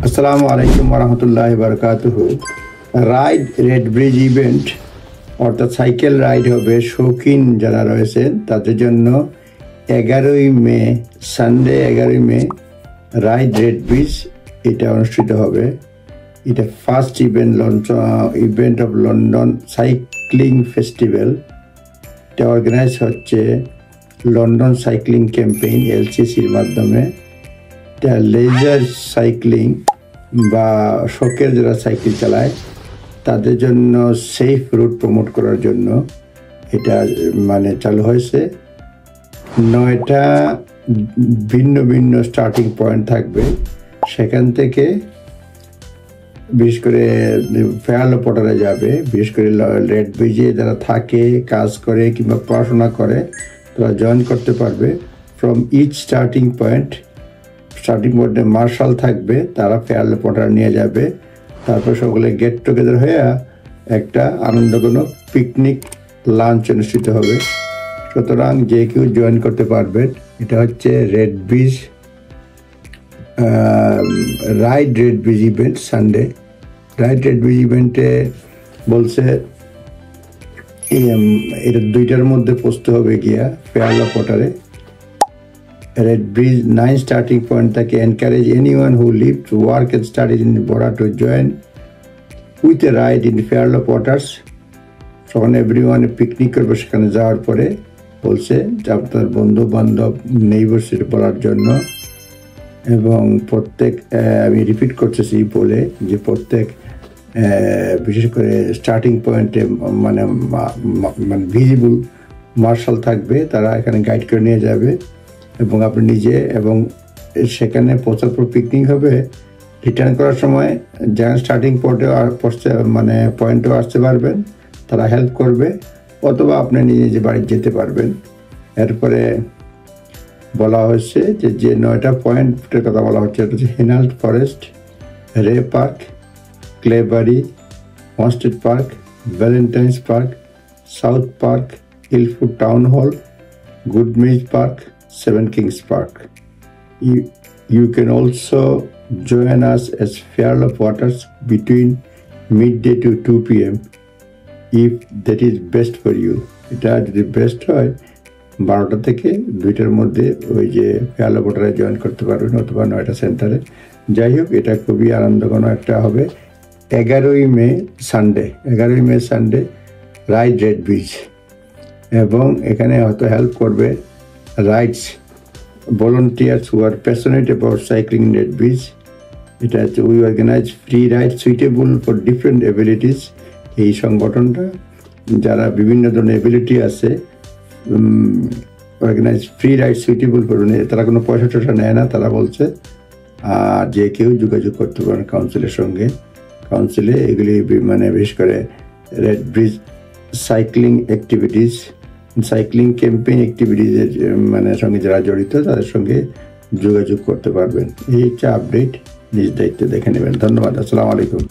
আসসালামু আলাইকুম ওরহমতুল্লাহি বারাকাতুহু। রাইড রেড ব্রিজ ইভেন্ট অর্থাৎ সাইকেল রাইড হবে শৌখিন যারা রয়েছেন তাদের জন্য 11ই মে সানডে 11ই মে রাইড রেড ব্রিজ এটা অনুষ্ঠিত হবে। এটা first event of London cycling festival. এটা অর্গানাইজ হচ্ছে লন্ডন সাইক্লিং ক্যাম্পেইন LCCর মাধ্যমে। এটা লেজার সাইক্লিং বা শখের যারা সাইকেল চালায় তাদের জন্য সেফ রুট প্রমোট করার জন্য এটা চালু হয়েছে। 9টা ভিন্ন ভিন্ন স্টার্টিং পয়েন্ট থাকবে। সেখান থেকে বিশেষ করে ফেয়ারলো পটারে যাবে, বিশেষ করে রেড ব্রিজে যারা থাকে, কাজ করে কিংবা পড়াশোনা করে তারা জয়েন করতে পারবে। ফ্রম ইচ স্টার্টিং পয়েন্টে মার্শাল থাকবে, তারা ফেয়ারলো পটার নিয়ে যাবে। তারপর সকলে গেট টুগেদার হয়ে একটা আনন্দঘন পিকনিক লাঞ্চ অনুষ্ঠিত হবে। সুতরাং যে কেউ জয়েন করতে পারবেন। এটা হচ্ছে red bridge ride red bridge event Sunday. Ride red bridge ইভেন্টে বলছে এটা 2টার মধ্যে পৌঁছতে হবে গিয়া ফেয়ারলো পটারে। Red Bridge 9 starting point take encourage anyone who live to work and studies in Bora to join with a ride in Fairlow Potters. তখন everyone picnic করবে সেখানে যাওয়ার পরে বলছে যে আপনার বন্ধু বান্ধব নেইবারসিটি বলার জন্য। এবং প্রত্যেক আমি রিপিট করতেছি বলে যে প্রত্যেক বিশেষ করে স্টার্টিং পয়েন্টে ভিজিবল মার্শাল থাকবে, তারা এখানে গাইড করে নিয়ে যাবে এবং আপনি নিজে এবং সেখানে পৌঁছার পর পিকনিক হবে। রিটার্ন করার সময় যারা স্টার্টিং পয়েন্টেও আসতে পারবেন, তারা হেল্প করবে, অথবা আপনি নিজে বাড়ি যেতে পারবেন। এরপরে বলা হয়েছে যে 9টা পয়েন্টের কথা বলা হচ্ছে। এটা হচ্ছে Hainault Forest, Ray Park, Claybury, Wanstead Park, Valentines Park, South Park, Ilford Town Hall, Goodmayes Park, Seven Kings Park. You can also join us as Fairlow Potters between midday to 2 p.m. if that is best for you. এটা যদি best হয় 12টা থেকে 2টার মধ্যে ওই যে ফেয়ারলো পটারে join করতে পারবেন, অথবা 9টা সেন্টারে। যাই হোক, এটা খুবই আনন্দঘন একটা হবে। 11ই মে সানডে রাইড রেড ব্রিজ। এবং এখানে হয়তো হেল্প করবে rides volunteers who are passionate about cycling in Red Bridge. We organize free rides suitable for different abilities. এই সংগঠনটা যারা বিভিন্ন ধরনের এবিলিটি আছে organise free ride suitable for, তারা কোনো পয়সা টয়সা নেয় না। তারা বলছে আর যে কেউ যোগাযোগ করতে পারেন কাউন্সিলে এগুলি বিশেষ করে Redbridge cycling activities, cycling campaign অ্যাক্টিভিটিসের সঙ্গে যারা জড়িত তাদের সঙ্গে যোগাযোগ করতে পারবেন। এই হচ্ছে আপডেট, নিজ দায়িত্বে দেখে নেবেন। ধন্যবাদ। আসসালামু আলাইকুম।